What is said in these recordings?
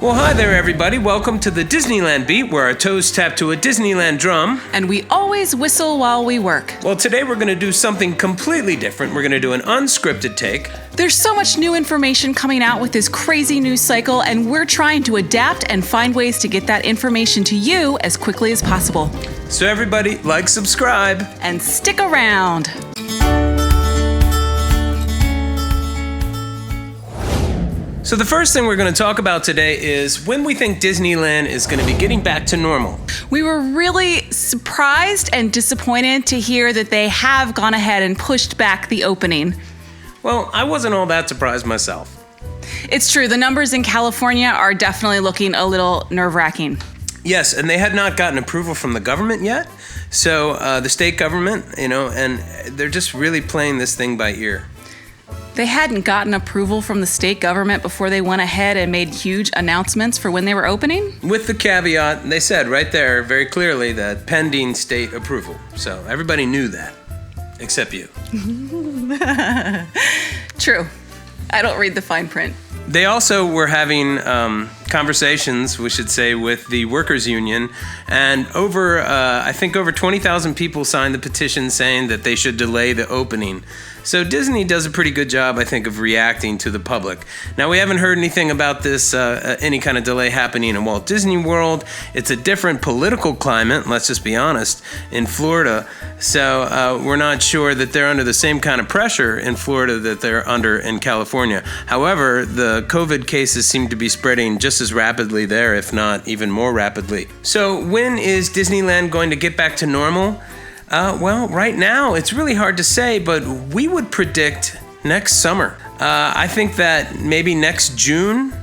Well, hi there, everybody. Welcome to the Disneyland Beat, where our toes tap to a Disneyland drum. And we always whistle while we work. Well, today we're going to do something completely different. We're going to do an unscripted take. There's so much new information coming out with this crazy news cycle, and we're trying to adapt and find ways to get that information to you as quickly as possible. So everybody, like, subscribe. And stick around. So the first thing we're going to talk about today is when we think Disneyland is going to be getting back to normal. We were really surprised and disappointed to hear that they have gone ahead and pushed back the opening. Well, I wasn't all that surprised myself. It's true, the numbers in California are definitely looking a little nerve-wracking. Yes, and they had not gotten approval from the government yet. So the state government, and they're just really playing this thing by ear. They hadn't gotten approval from the state government before they went ahead and made huge announcements for when they were opening? With the caveat, they said right there very clearly that pending state approval. So everybody knew that, except you. True. I don't read the fine print. They also were having conversations, we should say, with the workers' union, and I think over 20,000 people signed the petition saying that they should delay the opening. So Disney does a pretty good job, I think, of reacting to the public. Now, we haven't heard anything about this, any kind of delay happening in Walt Disney World. It's a different political climate, let's just be honest, in Florida. So we're not sure that they're under the same kind of pressure in Florida that they're under in California. However, the COVID cases seem to be spreading just as rapidly there, if not even more rapidly. So when is Disneyland going to get back to normal? Well, right now, it's really hard to say, but we would predict next summer. I think that maybe next June,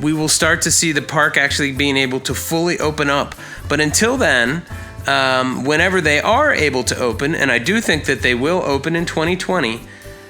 we will start to see the park actually being able to fully open up. But until then, whenever they are able to open, and I do think that they will open in 2020,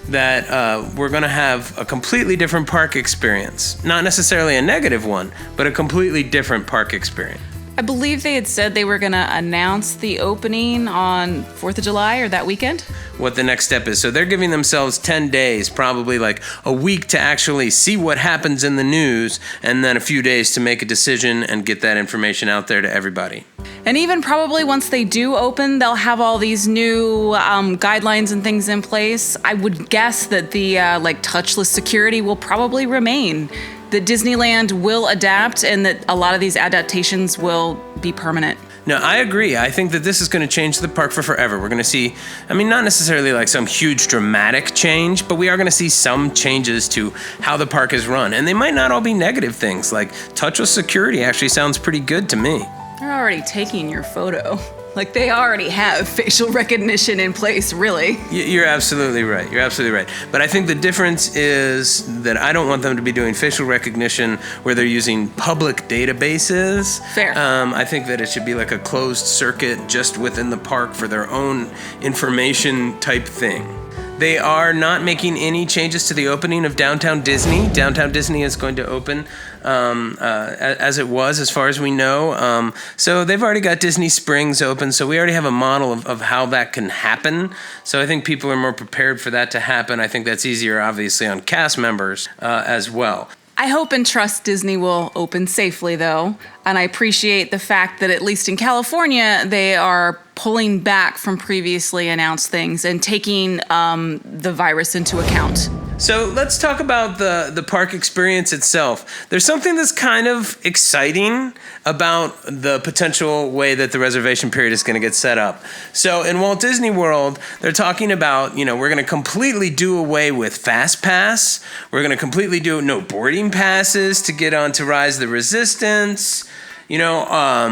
that we're going to have a completely different park experience. Not necessarily a negative one, but a completely different park experience. I believe they had said they were going to announce the opening on 4th of July or that weekend. What the next step is. So they're giving themselves 10 days, probably like a week to actually see what happens in the news, and then a few days to make a decision and get that information out there to everybody. And even probably once they do open, they'll have all these new guidelines and things in place. I would guess that the touchless security will probably remain. That Disneyland will adapt and that a lot of these adaptations will be permanent. No, I agree. I think that this is going to change the park for forever. We're going to see, not necessarily like some huge dramatic change, but we are going to see some changes to how the park is run. And they might not all be negative things. Like touchless security actually sounds pretty good to me. They're already taking your photo. Like, they already have facial recognition in place, really. You're absolutely right. But I think the difference is that I don't want them to be doing facial recognition where they're using public databases. Fair. I think that it should be like a closed circuit just within the park for their own information type thing. They are not making any changes to the opening of Downtown Disney. Downtown Disney is going to open as it was, as far as we know. So they've already got Disney Springs open, so we already have a model of how that can happen. So I think people are more prepared for that to happen. I think that's easier, obviously, on cast members as well. I hope and trust Disney will open safely, though. And I appreciate the fact that, at least in California, they are pulling back from previously announced things and taking the virus into account. So let's talk about the park experience itself. There's something that's kind of exciting about the potential way that the reservation period is going to get set up. So in Walt Disney World, they're talking about, we're going to completely do away with Fast Pass. We're going to completely do no boarding passes to get on to Rise of the Resistance. No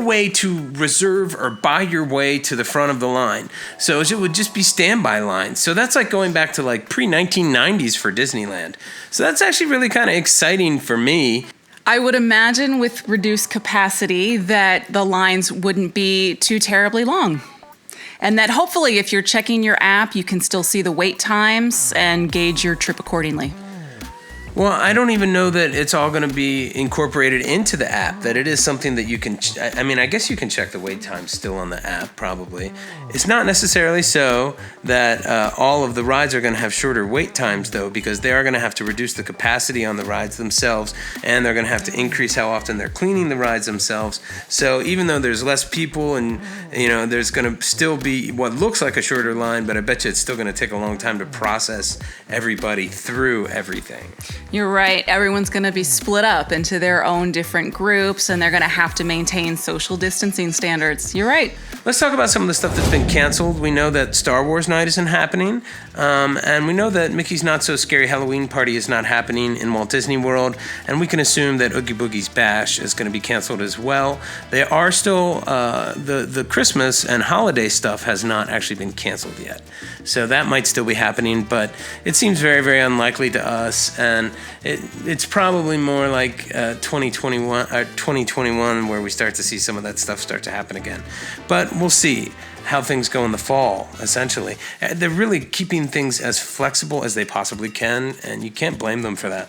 way to reserve or buy your way to the front of the line. So it would just be standby lines. So that's like going back to like pre-1990s for Disneyland. So that's actually really kind of exciting for me. I would imagine with reduced capacity that the lines wouldn't be too terribly long. And that hopefully if you're checking your app, you can still see the wait times and gauge your trip accordingly. Well, I don't even know that it's all going to be incorporated into the app, that it is something that you can, I mean, I guess you can check the wait time still on the app, probably. It's not necessarily so that all of the rides are going to have shorter wait times, though, because they are going to have to reduce the capacity on the rides themselves, and they're going to have to increase how often they're cleaning the rides themselves. So even though there's less people and, there's going to still be what looks like a shorter line, but I bet you it's still going to take a long time to process everybody through everything. You're right. Everyone's going to be split up into their own different groups, and they're going to have to maintain social distancing standards. You're right. Let's talk about some of the stuff that's been canceled. We know that Star Wars Night isn't happening, and we know that Mickey's Not So Scary Halloween Party is not happening in Walt Disney World, and we can assume that Oogie Boogie's Bash is going to be canceled as well. They are still, the Christmas and holiday stuff has not actually been canceled yet. So that might still be happening, but it seems very, very unlikely to us, and it's probably more like 2021 where we start to see some of that stuff start to happen again. But we'll see how things go in the fall, essentially. They're really keeping things as flexible as they possibly can, and you can't blame them for that.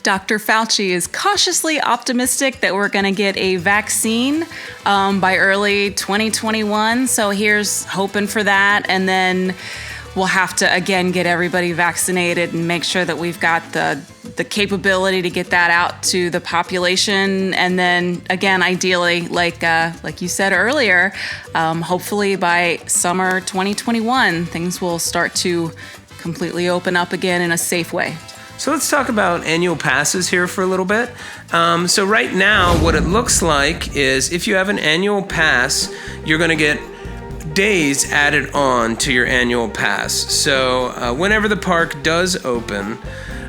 Dr. Fauci is cautiously optimistic that we're going to get a vaccine by early 2021. So here's hoping for that. And then we'll have to, again, get everybody vaccinated and make sure that we've got the capability to get that out to the population. And then, again, ideally, like you said earlier, hopefully by summer 2021, things will start to completely open up again in a safe way. So let's talk about annual passes here for a little bit. So right now, what it looks like is if you have an annual pass, you're going to get days added on to your annual pass. So whenever the park does open,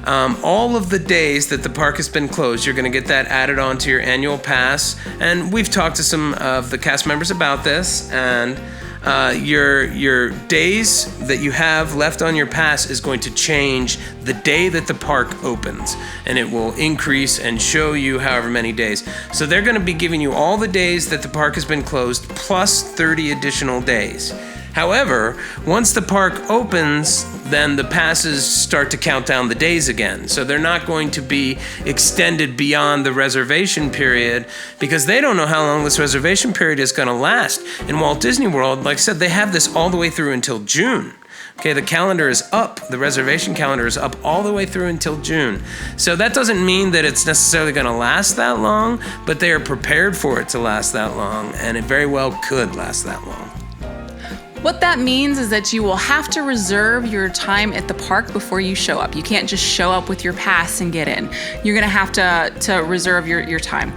all of the days that the park has been closed, you're going to get that added on to your annual pass. And we've talked to some of the cast members about this, and your days that you have left on your pass is going to change the day that the park opens, and it will increase and show you however many days. So they're going to be giving you all the days that the park has been closed plus 30 additional days. However, once the park opens, then the passes start to count down the days again. So they're not going to be extended beyond the reservation period because they don't know how long this reservation period is going to last. In Walt Disney World, like I said, they have this all the way through until June. Okay, the calendar is up. The reservation calendar is up all the way through until June. So that doesn't mean that it's necessarily going to last that long, but they are prepared for it to last that long, and it very well could last that long. What that means is that you will have to reserve your time at the park before you show up. You can't just show up with your pass and get in. You're going to have to reserve your time.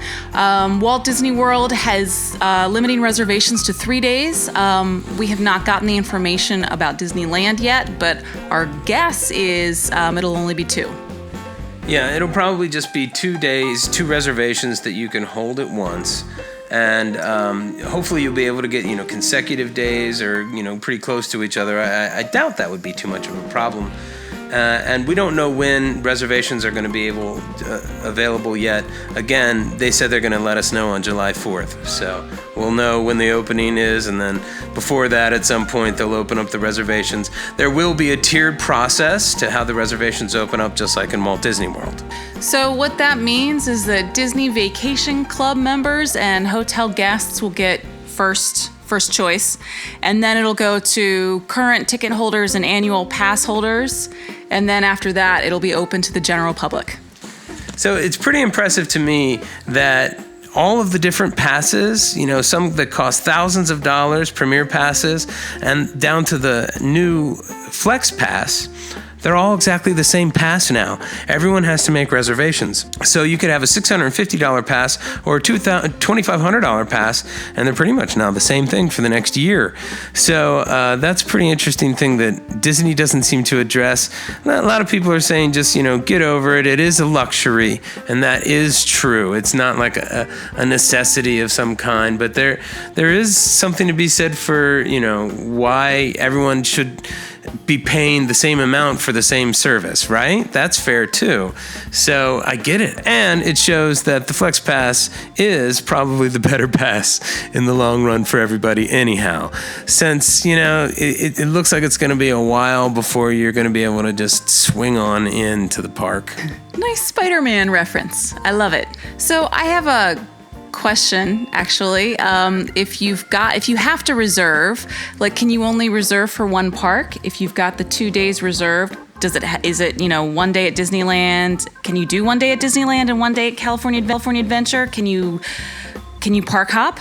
Walt Disney World has limiting reservations to 3 days. We have not gotten the information about Disneyland yet, but our guess is it'll only be 2. Yeah, it'll probably just be 2 days, 2 reservations that you can hold at once. And hopefully you'll be able to get, consecutive days or, pretty close to each other. I doubt that would be too much of a problem. And we don't know when reservations are going to be available yet. Again, they said they're going to let us know on July 4th. So we'll know when the opening is, and then before that, at some point, they'll open up the reservations. There will be a tiered process to how the reservations open up, just like in Walt Disney World. So what that means is that Disney Vacation Club members and hotel guests will get first choice, and then it'll go to current ticket holders and annual pass holders, and then after that it'll be open to the general public. So it's pretty impressive to me that all of the different passes, some that cost thousands of dollars, premier passes, and down to the new Flex Pass, they're all exactly the same pass now. Everyone has to make reservations. So you could have a $650 pass or a $2,500 pass, and they're pretty much now the same thing for the next year. So that's a pretty interesting thing that Disney doesn't seem to address. A lot of people are saying just, get over it. It is a luxury, and that is true. It's not like a necessity of some kind, but there is something to be said for, why everyone should be paying the same amount for the same service, right? That's fair too. So I get it. And it shows that the Flex Pass is probably the better pass in the long run for everybody anyhow. Since, it looks like it's going to be a while before you're going to be able to just swing on into the park. Nice Spider-Man reference. I love it. So I have a question, actually. If you have to reserve, can you only reserve for one park? If you've got the 2 days reserved, is it 1 day at Disneyland? Can you do 1 day at Disneyland and 1 day at California Adventure? Can you park hop?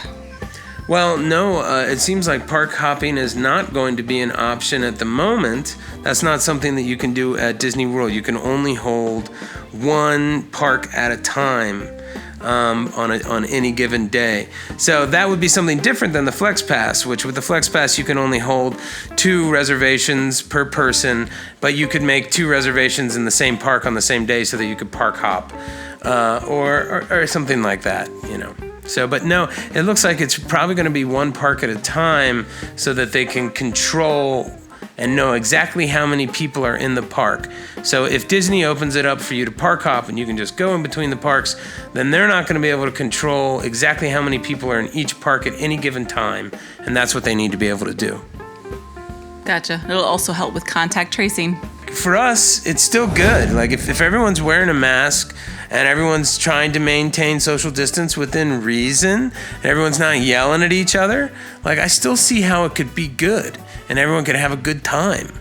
Well, no, it seems like park hopping is not going to be an option at the moment. That's not something that you can do at Disney World. You can only hold one park at a time on any given day. So that would be something different than the Flex Pass, which with the Flex Pass you can only hold 2 reservations per person, but you could make 2 reservations in the same park on the same day so that you could park hop or something like that, So, but no, it looks like it's probably going to be one park at a time so that they can control and know exactly how many people are in the park. So if Disney opens it up for you to park hop and you can just go in between the parks, then they're not going to be able to control exactly how many people are in each park at any given time. And that's what they need to be able to do. Gotcha. It'll also help with contact tracing. For us, it's still good. If everyone's wearing a mask and everyone's trying to maintain social distance within reason and everyone's not yelling at each other, I still see how it could be good and everyone could have a good time.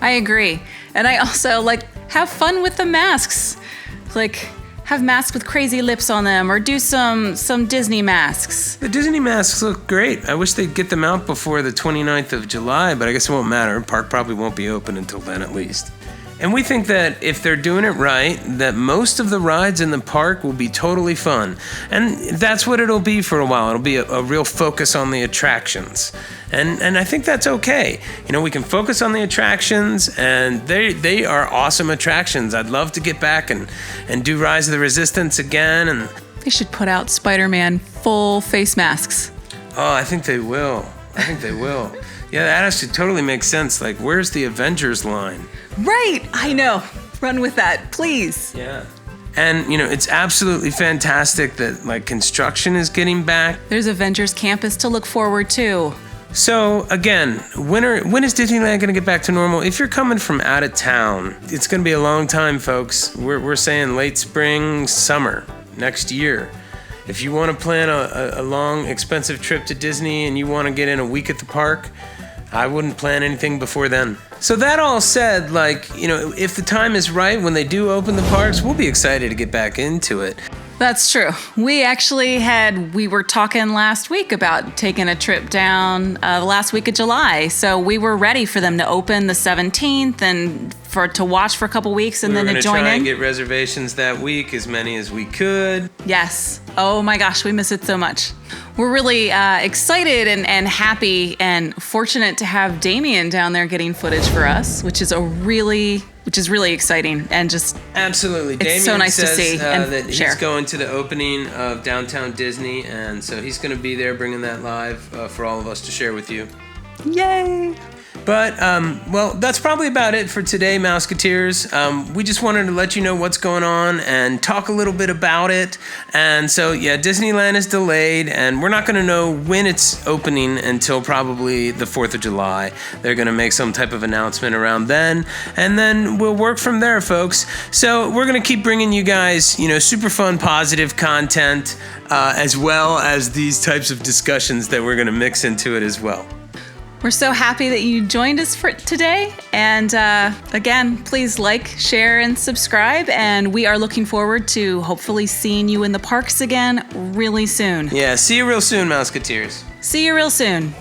I agree. And I also have fun with the masks. Have masks with crazy lips on them or do some Disney masks. The Disney masks look great. I wish they'd get them out before the 29th of July, but I guess it won't matter. Park probably won't be open until then at least. And we think that if they're doing it right, that most of the rides in the park will be totally fun. And that's what it'll be for a while. It'll be a real focus on the attractions. And I think that's okay. We can focus on the attractions, and they are awesome attractions. I'd love to get back and do Rise of the Resistance again. And they should put out Spider-Man full face masks. Oh, I think they will. Yeah, that actually totally makes sense. Where's the Avengers line? Right, I know. Run with that, please. Yeah. And, it's absolutely fantastic that, construction is getting back. There's Avengers Campus to look forward to. So, again, when is Disneyland going to get back to normal? If you're coming from out of town, it's going to be a long time, folks. We're saying late spring, summer, next year. If you want to plan a long, expensive trip to Disney and you want to get in a week at the park, I wouldn't plan anything before then. So that all said, if the time is right when they do open the parks, we'll be excited to get back into it. That's true. We were talking last week about taking a trip down the last week of July. So we were ready for them to open the 17th and to watch for a couple weeks and then to join in. We're going to try and get reservations that week, as many as we could. Yes. Oh my gosh, we miss it so much. We're really excited and happy and fortunate to have Damien down there getting footage for us, which is really exciting and just absolutely. It's Damien so nice says, to see and that share. He's going to the opening of Downtown Disney, and so he's going to be there bringing that live for all of us to share with you. Yay! But, that's probably about it for today, Mouseketeers. We just wanted to let you know what's going on and talk a little bit about it. And so, yeah, Disneyland is delayed, and we're not going to know when it's opening until probably the 4th of July. They're going to make some type of announcement around then, and then we'll work from there, folks. So we're going to keep bringing you guys, super fun, positive content, as well as these types of discussions that we're going to mix into it as well. We're so happy that you joined us for today. And again, please share, and subscribe. And we are looking forward to hopefully seeing you in the parks again really soon. Yeah, see you real soon, Mouseketeers. See you real soon.